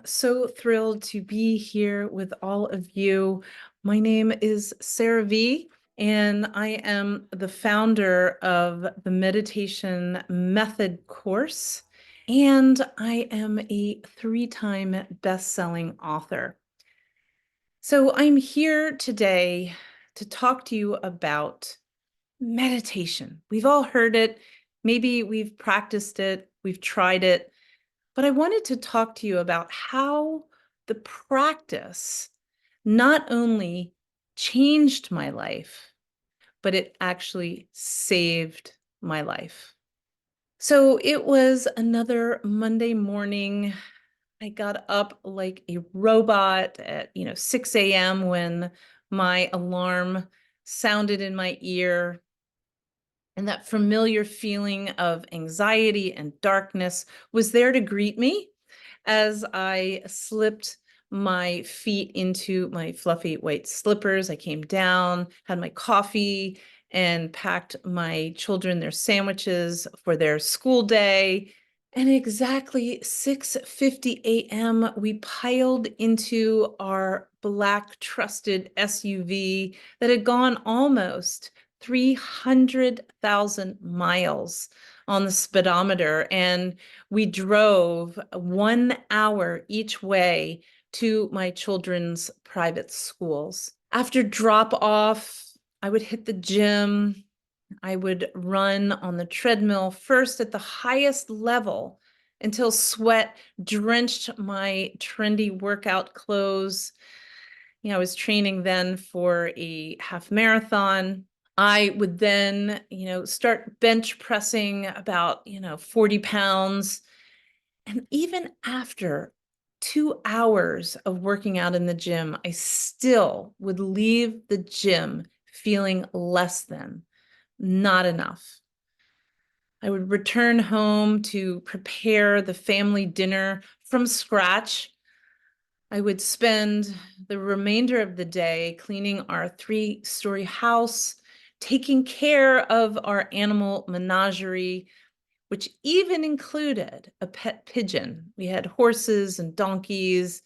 so thrilled to be here with all of you. My name is Sarah V, and I am the founder of the Meditation Method course, and I am a 3-time best-selling author. So I'm here today to talk to you about meditation. We've all heard it. Maybe we've practiced it, we've tried it. But I wanted to talk to you about how the practice not only changed my life, but it actually saved my life. So it was another Monday morning. I got up like a robot at 6 a.m. when my alarm sounded in my ear. And that familiar feeling of anxiety and darkness was there to greet me as I slipped my feet into my fluffy white slippers. I came down, had my coffee, and packed my children their sandwiches for their school day. And exactly 6:50 a.m., we piled into our black trusted SUV that had gone almost 300,000 miles on the speedometer, and we drove 1 hour each way to my children's private schools. After drop off, I would hit the gym. I would run on the treadmill first at the highest level until sweat drenched my trendy workout clothes. I was training then for a half marathon. I would then, start bench pressing about, 40 pounds. And even after 2 hours of working out in the gym, I still would leave the gym feeling less than, not enough. I would return home to prepare the family dinner from scratch. I would spend the remainder of the day cleaning our 3-story house, taking care of our animal menagerie, which even included a pet pigeon. We had horses and donkeys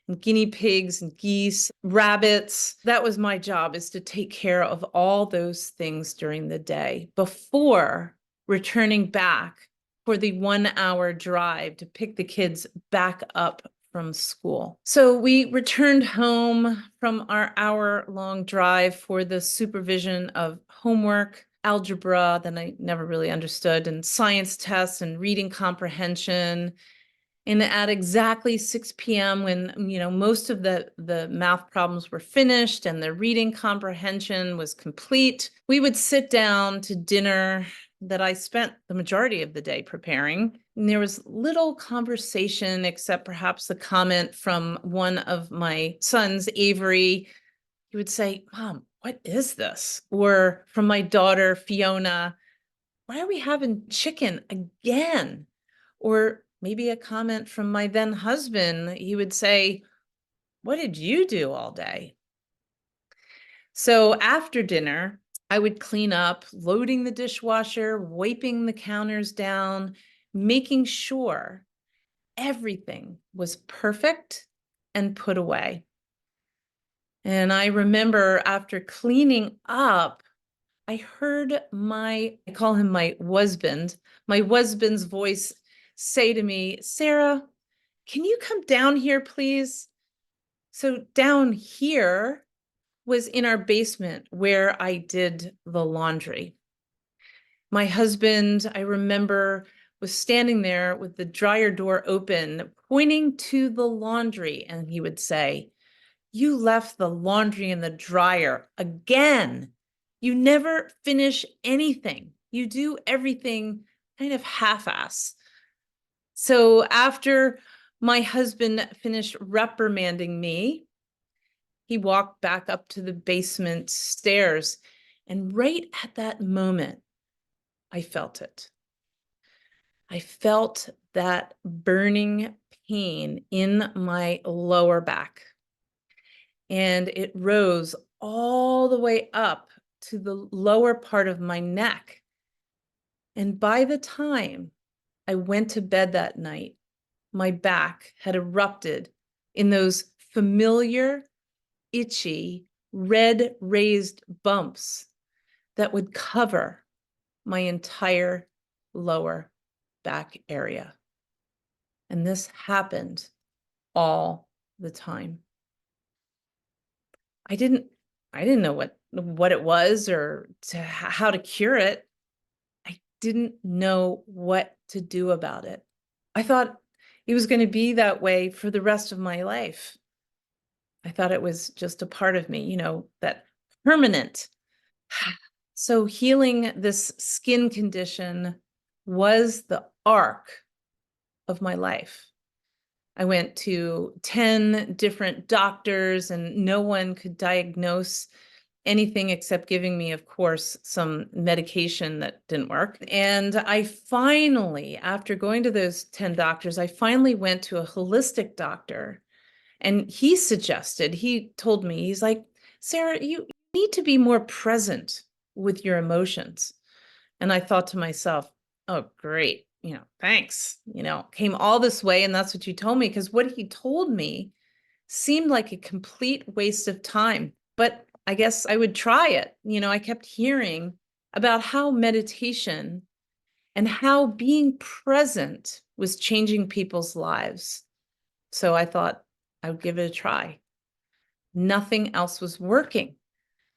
and guinea pigs and geese, rabbits. That was my job, is to take care of all those things during the day before returning back for the 1-hour drive to pick the kids back up from school. So we returned home from our hour-long drive for the supervision of homework, algebra that I never really understood, and science tests and reading comprehension. And at exactly 6 p.m., when most of the math problems were finished and the reading comprehension was complete, we would sit down to dinner that I spent the majority of the day preparing. And there was little conversation except perhaps the comment from one of my sons, Avery. He would say, "Mom, what is this?" Or from my daughter, Fiona, "Why are we having chicken again?" Or maybe a comment from my then husband. He would say, "What did you do all day?" So after dinner, I would clean up, loading the dishwasher, wiping the counters down, making sure everything was perfect and put away. And I remember after cleaning up, I heard I call him my husband's voice say to me, "Sarah, can you come down here, please?" So down here was in our basement where I did the laundry. My husband, I remember, was standing there with the dryer door open, pointing to the laundry, and he would say, "You left the laundry in the dryer again. You never finish anything. You do everything kind of half-ass." So after my husband finished reprimanding me, he walked back up to the basement stairs. And right at that moment, I felt it. I felt that burning pain in my lower back. And it rose all the way up to the lower part of my neck. And by the time I went to bed that night, my back had erupted in those familiar, itchy, red raised bumps that would cover my entire lower back area. And this happened all the time. I didn't know what it was or how to cure it. I didn't know what to do about it. I thought it was going to be that way for the rest of my life. I thought it was just a part of me, that permanent. So healing this skin condition was the arc of my life. I went to 10 different doctors and no one could diagnose anything except giving me, of course, some medication that didn't work. And I finally, after going to those 10 doctors, I finally went to a holistic doctor. And he told me, he's like, Sarah, you need to be more present with your emotions. And I thought to myself, oh, great, thanks, came all this way. And that's what you told me, because what he told me seemed like a complete waste of time. But I guess I would try it. I kept hearing about how meditation and how being present was changing people's lives. So I thought I would give it a try. Nothing else was working.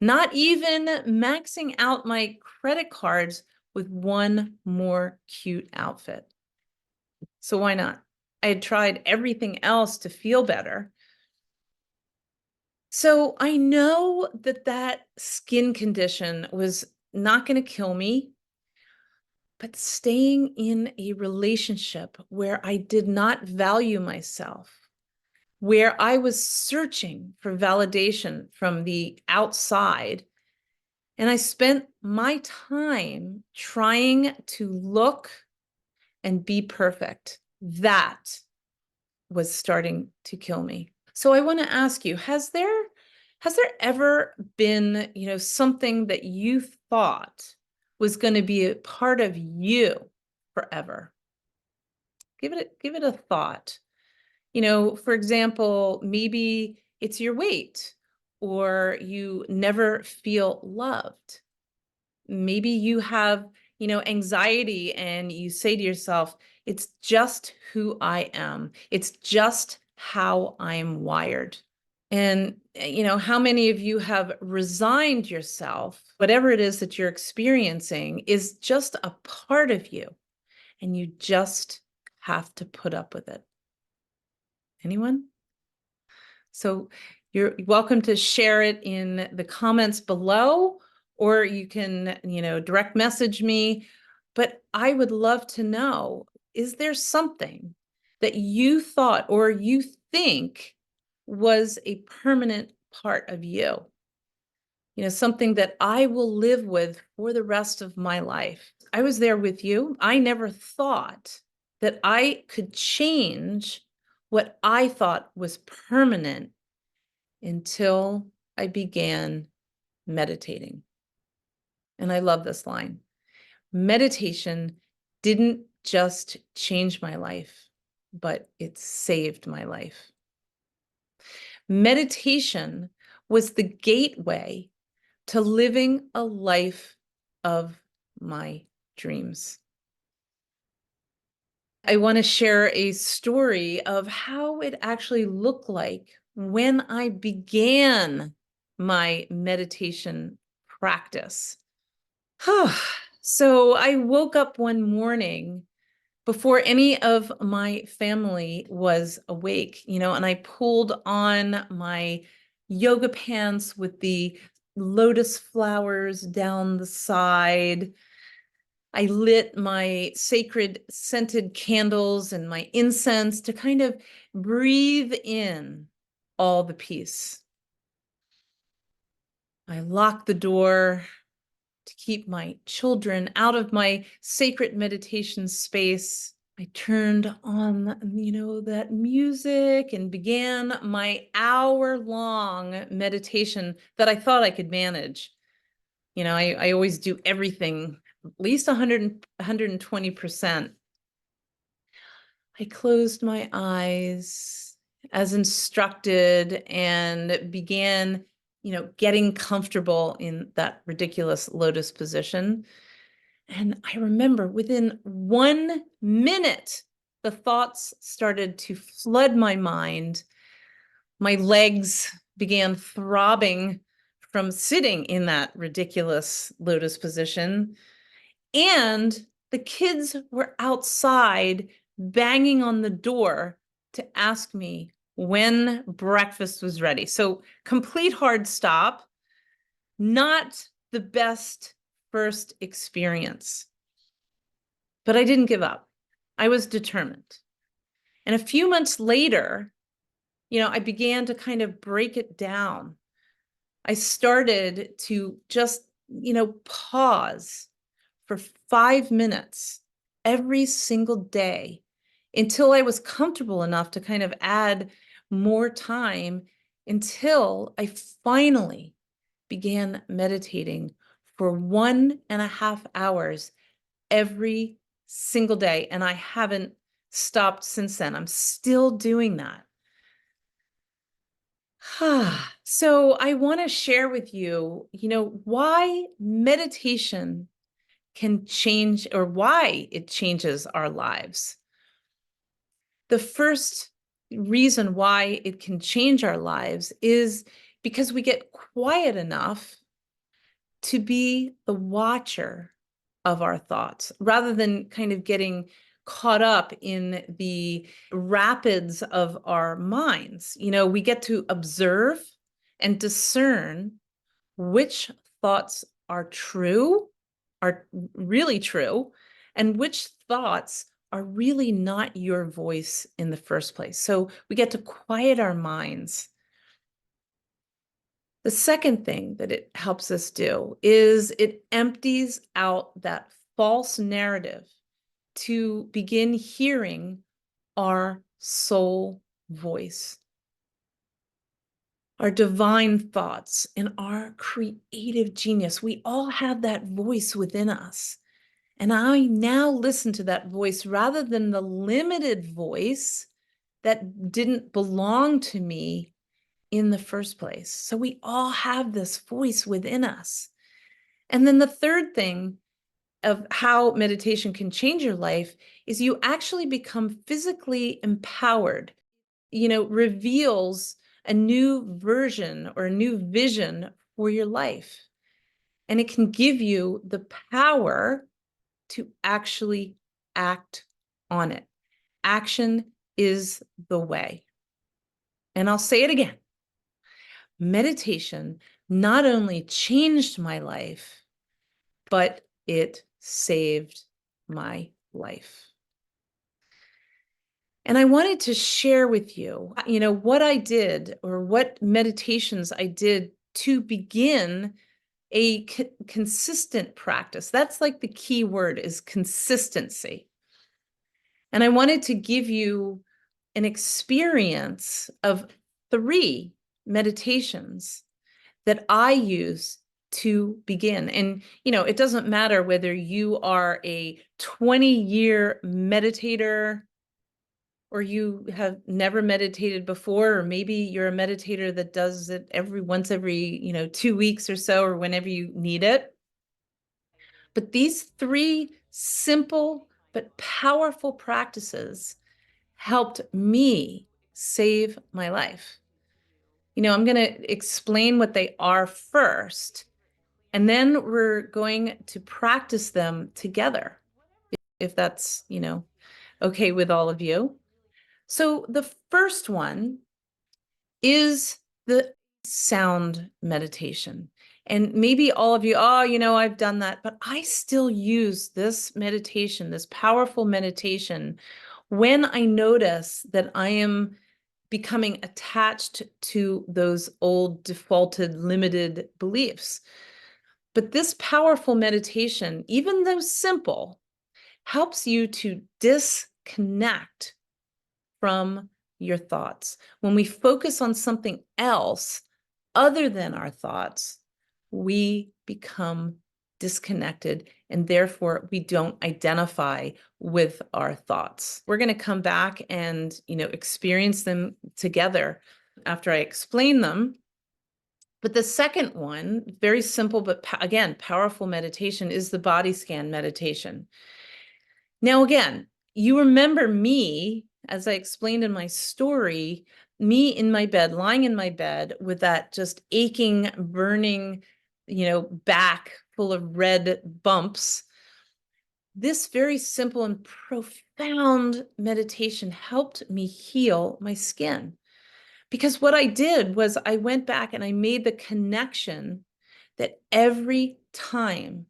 Not even maxing out my credit cards with one more cute outfit. So why not? I had tried everything else to feel better. So I know that skin condition was not going to kill me, but staying in a relationship where I did not value myself, where I was searching for validation from the outside. And I spent my time trying to look and be perfect. That was starting to kill me. So I want to ask you, has there ever been, something that you thought was going to be a part of you forever? Give it a thought. For example, maybe it's your weight, or you never feel loved. Maybe you have, anxiety and you say to yourself, it's just who I am. It's just how I'm wired. And, how many of you have resigned yourself? Whatever it is that you're experiencing is just a part of you, and you just have to put up with it. Anyone? So you're welcome to share it in the comments below, or you can, direct message me. But I would love to know, is there something that you thought or you think was a permanent part of you? Something that I will live with for the rest of my life. I was there with you. I never thought that I could change what I thought was permanent until I began meditating. And I love this line. Meditation didn't just change my life, but it saved my life. Meditation was the gateway to living a life of my dreams. I want to share a story of how it actually looked like when I began my meditation practice. So I woke up one morning before any of my family was awake, and I pulled on my yoga pants with the lotus flowers down the side. I lit my sacred scented candles and my incense to kind of breathe in all the peace. I locked the door to keep my children out of my sacred meditation space. I turned on, that music and began my hour-long meditation that I thought I could manage. I always do everything at least 120%. I closed my eyes as instructed and began, getting comfortable in that ridiculous lotus position. And I remember within 1 minute, the thoughts started to flood my mind. My legs began throbbing from sitting in that ridiculous lotus position. And the kids were outside banging on the door to ask me when breakfast was ready. So, complete hard stop, not the best first experience. But I didn't give up. I was determined. And a few months later, I began to kind of break it down. I started to just, pause for 5 minutes every single day until I was comfortable enough to kind of add more time until I finally began meditating for 1.5 hours every single day. And I haven't stopped since then. I'm still doing that. So I want to share with you, why meditation can change or why it changes our lives. The first reason why it can change our lives is because we get quiet enough to be the watcher of our thoughts rather than kind of getting caught up in the rapids of our minds. We get to observe and discern which thoughts are true, are really true, and which thoughts are really not your voice in the first place. So we get to quiet our minds. The second thing that it helps us do is it empties out that false narrative to begin hearing our soul voice, our divine thoughts, and our creative genius. We all have that voice within us. And I now listen to that voice rather than the limited voice that didn't belong to me in the first place. So we all have this voice within us. And then the third thing of how meditation can change your life is you actually become physically empowered, reveals a new version or a new vision for your life. And it can give you the power to actually act on it. Action is the way. And I'll say it again. Meditation not only changed my life, but it saved my life. And I wanted to share with you, what I did or what meditations I did to begin a consistent practice. That's like the key word is consistency. And I wanted to give you an experience of 3 meditations that I use to begin. And, it doesn't matter whether you are a 20-year meditator or you have never meditated before, or maybe you're a meditator that does it once every 2 weeks or so, or whenever you need it. But these 3 simple but powerful practices helped me save my life. I'm going to explain what they are first, and then we're going to practice them together, if that's, okay with all of you. So the first one is the sound meditation. And maybe all of you, I've done that, but I still use this meditation, this powerful meditation, when I notice that I am becoming attached to those old defaulted limited beliefs. But this powerful meditation, even though simple, helps you to disconnect from your thoughts. When we focus on something else other than our thoughts, we become disconnected and therefore we don't identify with our thoughts. We're going to come back and, experience them together after I explain them. But the second one, very simple, but again, powerful meditation, is the body scan meditation. Now, again, you remember me, as I explained in my story, me in my bed, lying in my bed with that just aching, burning, back full of red bumps. This very simple and profound meditation helped me heal my skin. Because what I did was I went back and I made the connection that every time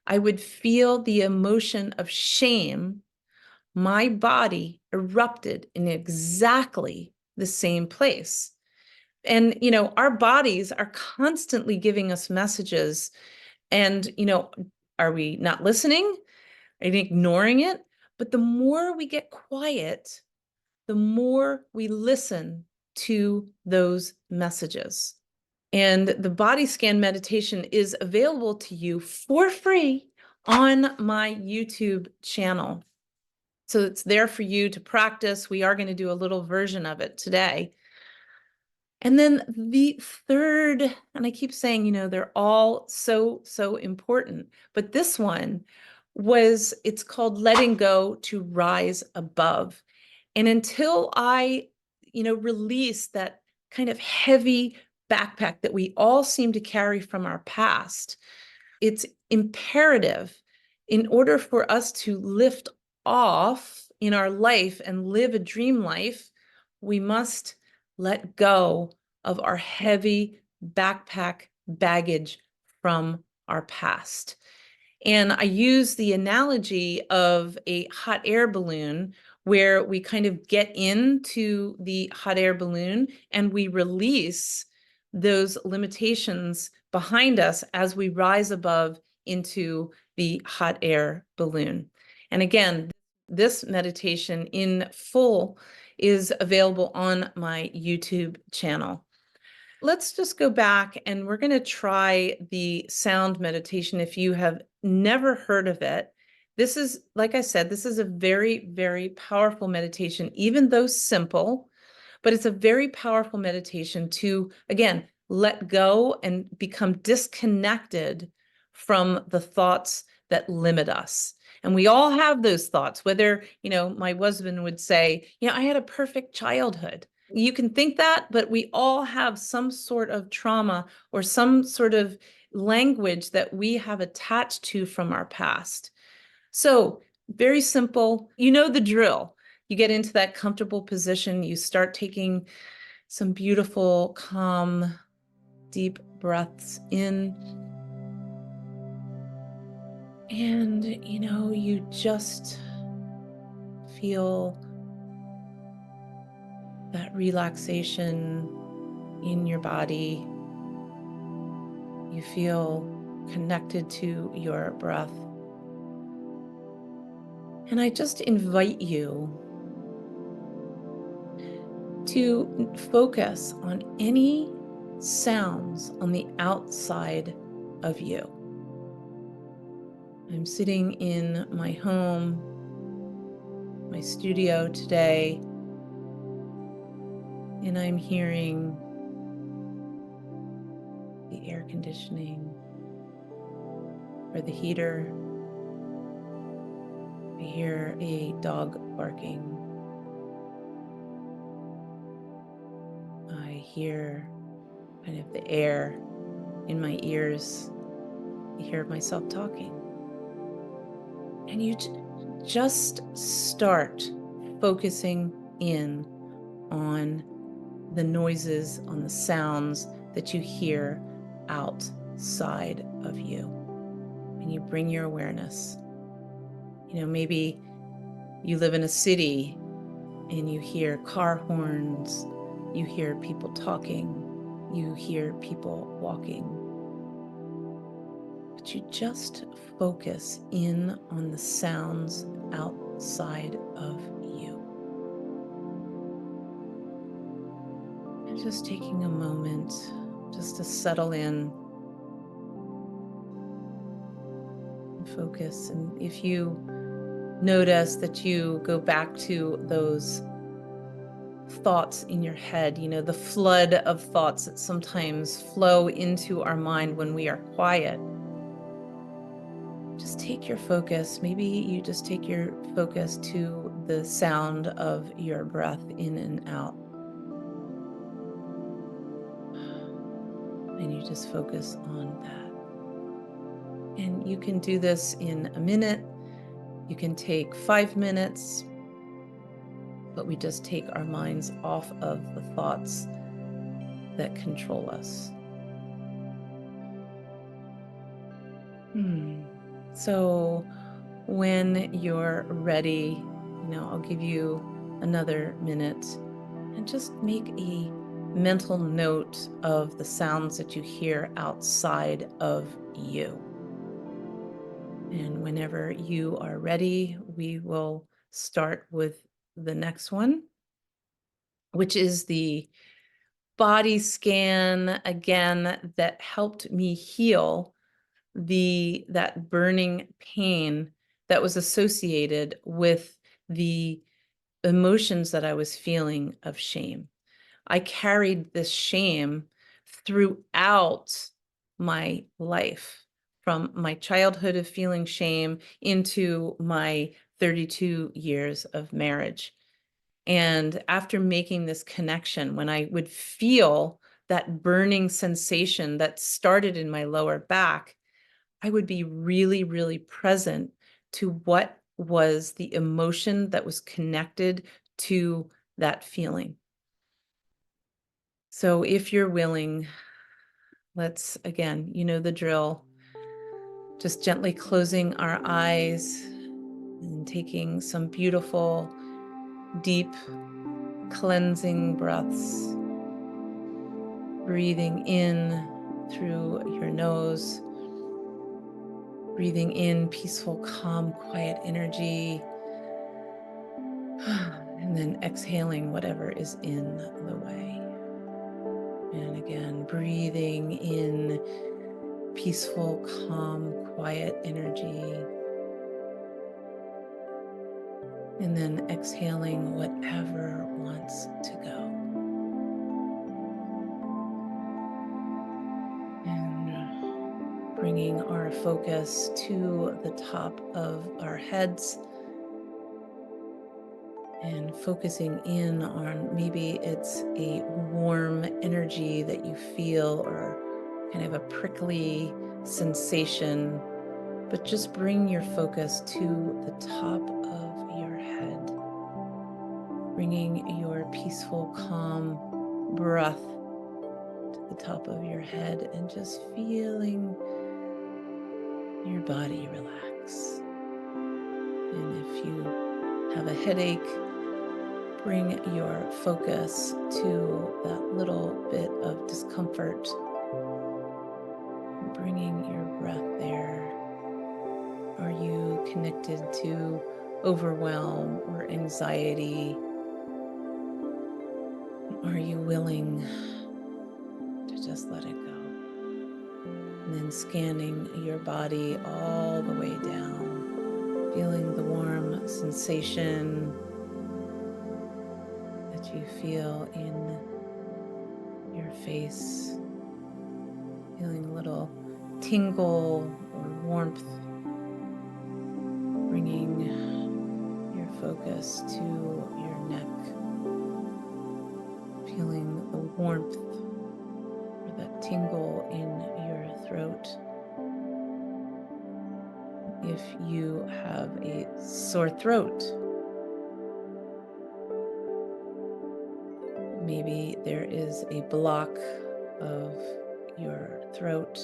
I would feel the emotion of shame, my body erupted in exactly the same place. And, our bodies are constantly giving us messages. And, are we not listening? Are we ignoring it? But the more we get quiet, the more we listen to those messages. And the body scan meditation is available to you for free on my YouTube channel. So it's there for you to practice. We are going to do a little version of it today. And then the third, and I keep saying, they're all so, so important, but this one it's called letting go to rise above. And until I, release that kind of heavy backpack that we all seem to carry from our past, it's imperative in order for us to lift off in our life and live a dream life, we must let go of our heavy backpack baggage from our past. And I use the analogy of a hot air balloon where we kind of get into the hot air balloon and we release those limitations behind us as we rise above into the hot air balloon. And again, this meditation in full is available on my YouTube channel. Let's just go back and we're going to try the sound meditation if you have never heard of it. This is, like I said, this is a very, very powerful meditation, even though simple, but it's a very powerful meditation to, again, let go and become disconnected from the thoughts that limit us. And we all have those thoughts, whether, my husband would say, I had a perfect childhood. You can think that, but we all have some sort of trauma or some sort of language that we have attached to from our past. So very simple, the drill. You get into that comfortable position, you start taking some beautiful, calm, deep breaths in. And, you just feel that relaxation in your body. You feel connected to your breath. And I just invite you to focus on any sounds on the outside of you. I'm sitting in my home, my studio today, and I'm hearing the air conditioning or the heater. I hear a dog barking. I hear kind of the air in my ears. I hear myself talking. And you just start focusing in on the noises, on the sounds that you hear outside of you. And you bring your awareness. Maybe you live in a city and you hear car horns, you hear people talking, you hear people walking. But you just focus in on the sounds outside of you. And just taking a moment just to settle in. focus. And if you notice that you go back to those thoughts in your head, the flood of thoughts that sometimes flow into our mind when we are quiet, just take your focus. Maybe you just take your focus to the sound of your breath in and out. And you just focus on that. And you can do this in a minute. You can take 5 minutes, but we just take our minds off of the thoughts that control us. So when you're ready, I'll give you another minute and just make a mental note of the sounds that you hear outside of you. And whenever you are ready, we will start with the next one, which is the body scan, again, that helped me heal that burning pain that was associated with the emotions that I was feeling of shame. I carried this shame throughout my life, from my childhood of feeling shame into my 32 years of marriage. And after making this connection, when I would feel that burning sensation that started in my lower back, I would be really, really present to what was the emotion that was connected to that feeling. So if you're willing, let's, again, the drill, just gently closing our eyes and taking some beautiful, deep, cleansing breaths, breathing in through your nose, breathing in peaceful, calm, quiet energy, and then exhaling whatever is in the way. And again, breathing in peaceful, calm, quiet energy. And then exhaling whatever wants to go. And bringing our focus to the top of our heads and focusing in on, maybe it's a warm energy that you feel or kind of a prickly sensation, but just bring your focus to the top of your head, bringing your peaceful, calm breath to the top of your head and just feeling your body relax. And if you have a headache, bring your focus to that little bit of discomfort, bringing your breath there. Are you connected to overwhelm or anxiety? Are you willing to just let it go? And then scanning your body all the way down, feeling the warm sensation that you feel in your face, feeling a little tingle or warmth, bringing your focus to your neck, feeling the warmth or that tingle in your throat. If you have a sore throat, maybe there is a block of your throat,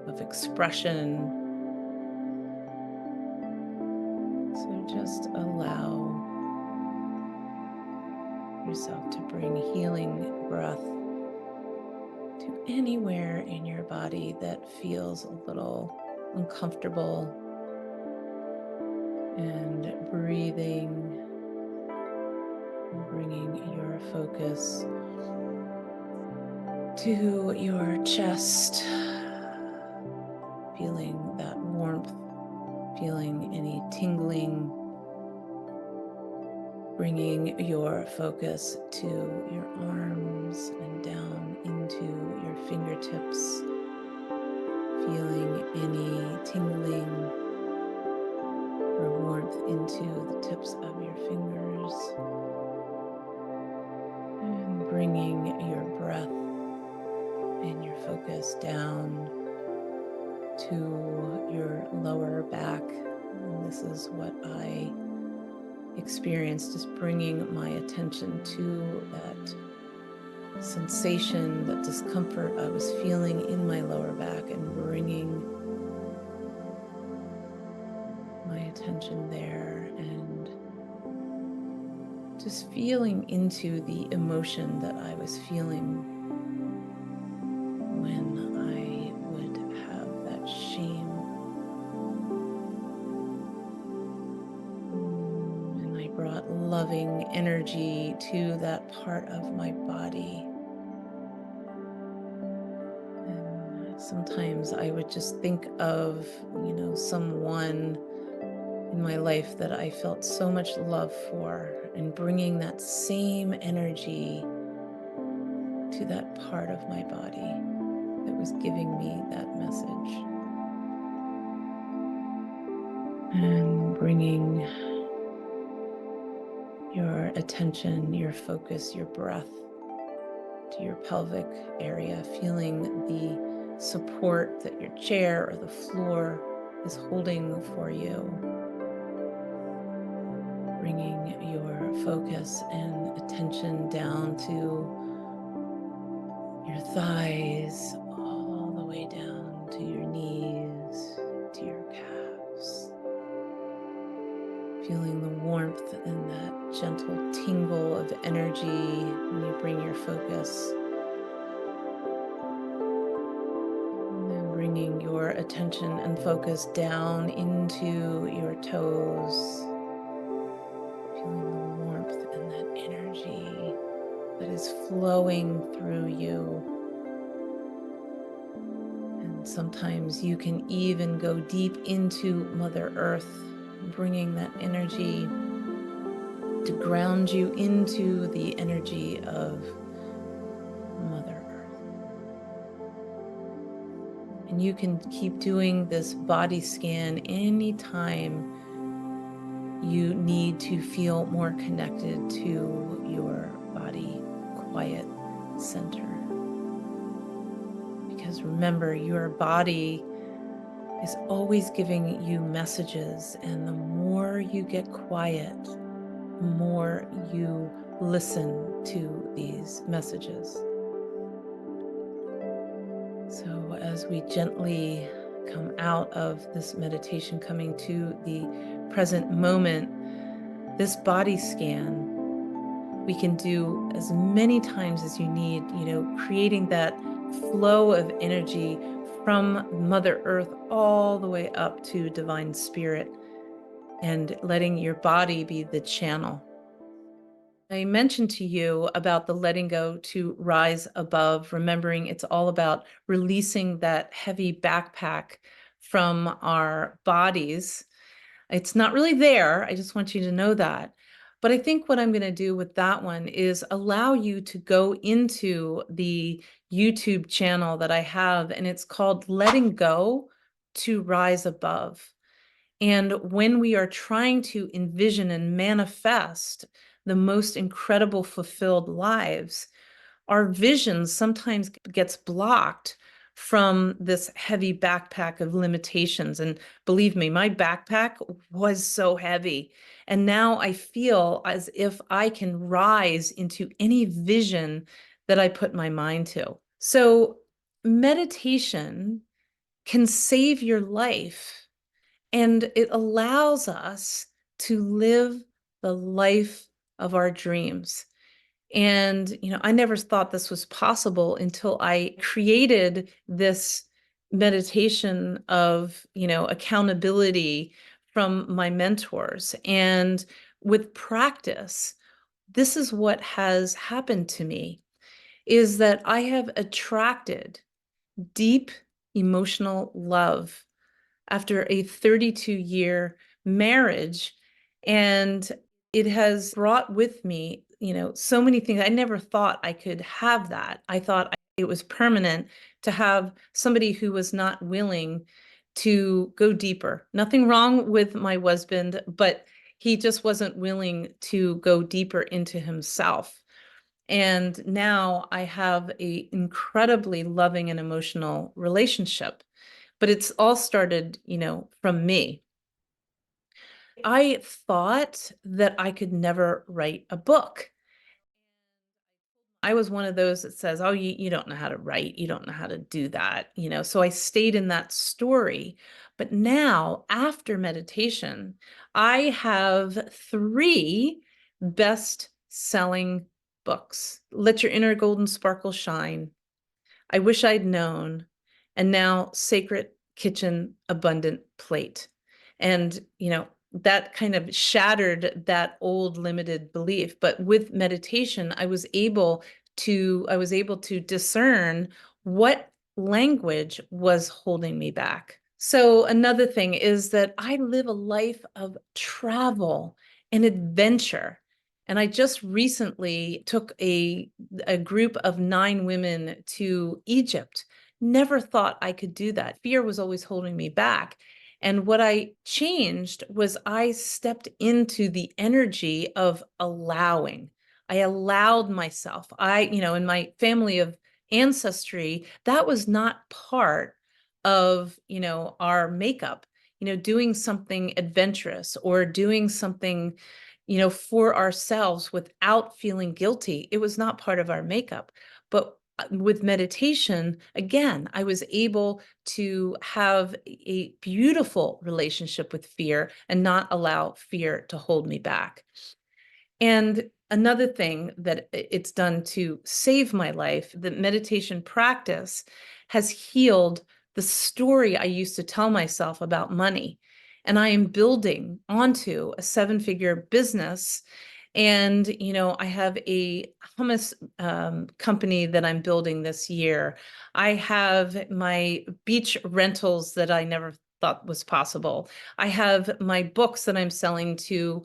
of expression. So just allow yourself to bring healing breath to anywhere in your body that feels a little uncomfortable, and breathing, bringing your focus to your chest, feeling that warmth feeling any tingling, bringing your focus to your arms and down into your fingertips, feeling any tingling or warmth into the tips of your fingers, and bringing your breath and your focus down to your lower back. And this is what I experienced, just bringing my attention to that sensation, that discomfort I was feeling in my lower back, and bringing my attention there and just feeling into the emotion that I was feeling when I would have that shame. And I brought loving energy to that part of my body. And sometimes I would just think of, someone in my life that I felt so much love for, and bringing that same energy to that part of my body that was giving me that message. And bringing your attention, your focus, your breath to your pelvic area, feeling the support that your chair or the floor is holding for you. Bringing your focus and attention down to your thighs, all the way down to your knees, to your calves. Feeling the warmth and that gentle tingle of energy when you bring your focus. And then bringing your attention and focus down into your toes. Feeling the warmth and that energy that is flowing through you. And sometimes you can even go deep into Mother Earth, bringing that energy to ground you into the energy of Mother Earth. And you can keep doing this body scan anytime you need to feel more connected to your body quiet center. Because remember, your body is always giving you messages, and the more you get quiet, the more you listen to these messages. So as we gently come out of this meditation, coming to the present moment, this body scan, we can do as many times as you need, creating that flow of energy from Mother Earth all the way up to Divine Spirit, and letting your body be the channel. I mentioned to you about the letting go to rise above, remembering it's all about releasing that heavy backpack from our bodies. It's not really there. I just want you to know that. But I think what I'm going to do with that one is allow you to go into the YouTube channel that I have, and it's called Letting Go to Rise Above. And when we are trying to envision and manifest the most incredible, fulfilled lives, our vision sometimes gets blocked from this heavy backpack of limitations. And believe me, my backpack was so heavy. And now I feel as if I can rise into any vision that I put my mind to. So meditation can save your life, and it allows us to live the life of our dreams. And, I never thought this was possible until I created this meditation of, accountability from my mentors. And with practice, this is what has happened to me, is that I have attracted deep emotional love after a 32-year marriage. And it has brought with me, so many things. I never thought I could have that. I thought it was permanent to have somebody who was not willing to go deeper. Nothing wrong with my husband, but he just wasn't willing to go deeper into himself. And now I have an incredibly loving and emotional relationship. But it's all started, from me. I thought that I could never write a book. I was one of those that says, oh, you don't know how to write. You don't know how to do that. So I stayed in that story. But now, after meditation, I have 3 best-selling books. Let Your Inner Golden Sparkle Shine, I Wish I'd Known, and now Sacred Kitchen Abundant Plate. And, that kind of shattered that old limited belief. But with meditation, I was able to discern what language was holding me back. So another thing is that I live a life of travel and adventure. And I just recently took a group of 9 women to Egypt. Never thought I could do that. Fear was always holding me back. And what I changed was I stepped into the energy of allowing. I allowed myself. In my family of ancestry, that was not part of, our makeup, doing something adventurous or doing something, for ourselves without feeling guilty. It was not part of our makeup. But with meditation, again, I was able to have a beautiful relationship with fear and not allow fear to hold me back. And another thing that it's done to save my life, the meditation practice has healed the story I used to tell myself about money. And I am building onto a 7-figure business. And, I have a hummus company that I'm building this year. I have my beach rentals that I never thought was possible. I have my books that I'm selling to,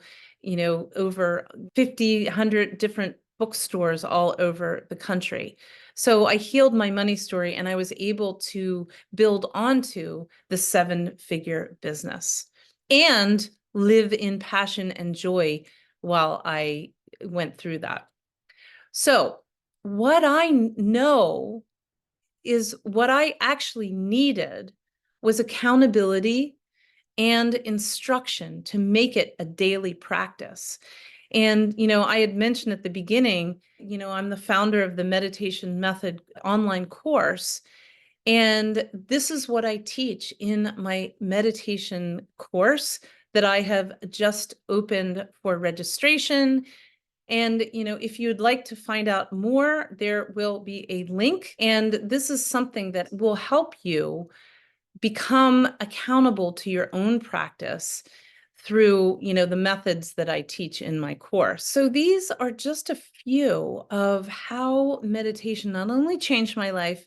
over 50, 100 different bookstores all over the country. So I healed my money story and I was able to build onto the 7-figure business and live in passion and joy while I went through that. So what I know is what I actually needed was accountability and instruction to make it a daily practice. And, I had mentioned at the beginning, I'm the founder of the Meditation Method online course. And this is what I teach in my meditation course that I have just opened for registration. And, if you'd like to find out more, there will be a link. And this is something that will help you become accountable to your own practice through, the methods that I teach in my course. So these are just a few of how meditation not only changed my life,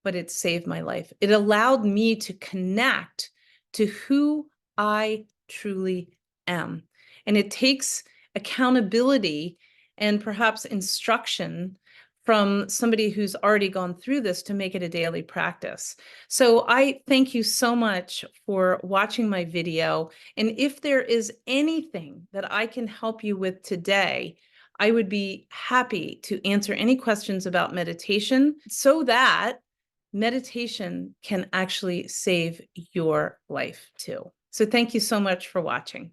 but it saved my life. It allowed me to connect to who I truly am. And it takes accountability and perhaps instruction from somebody who's already gone through this to make it a daily practice. So I thank you so much for watching my video. And if there is anything that I can help you with today, I would be happy to answer any questions about meditation so that meditation can actually save your life too. So thank you so much for watching.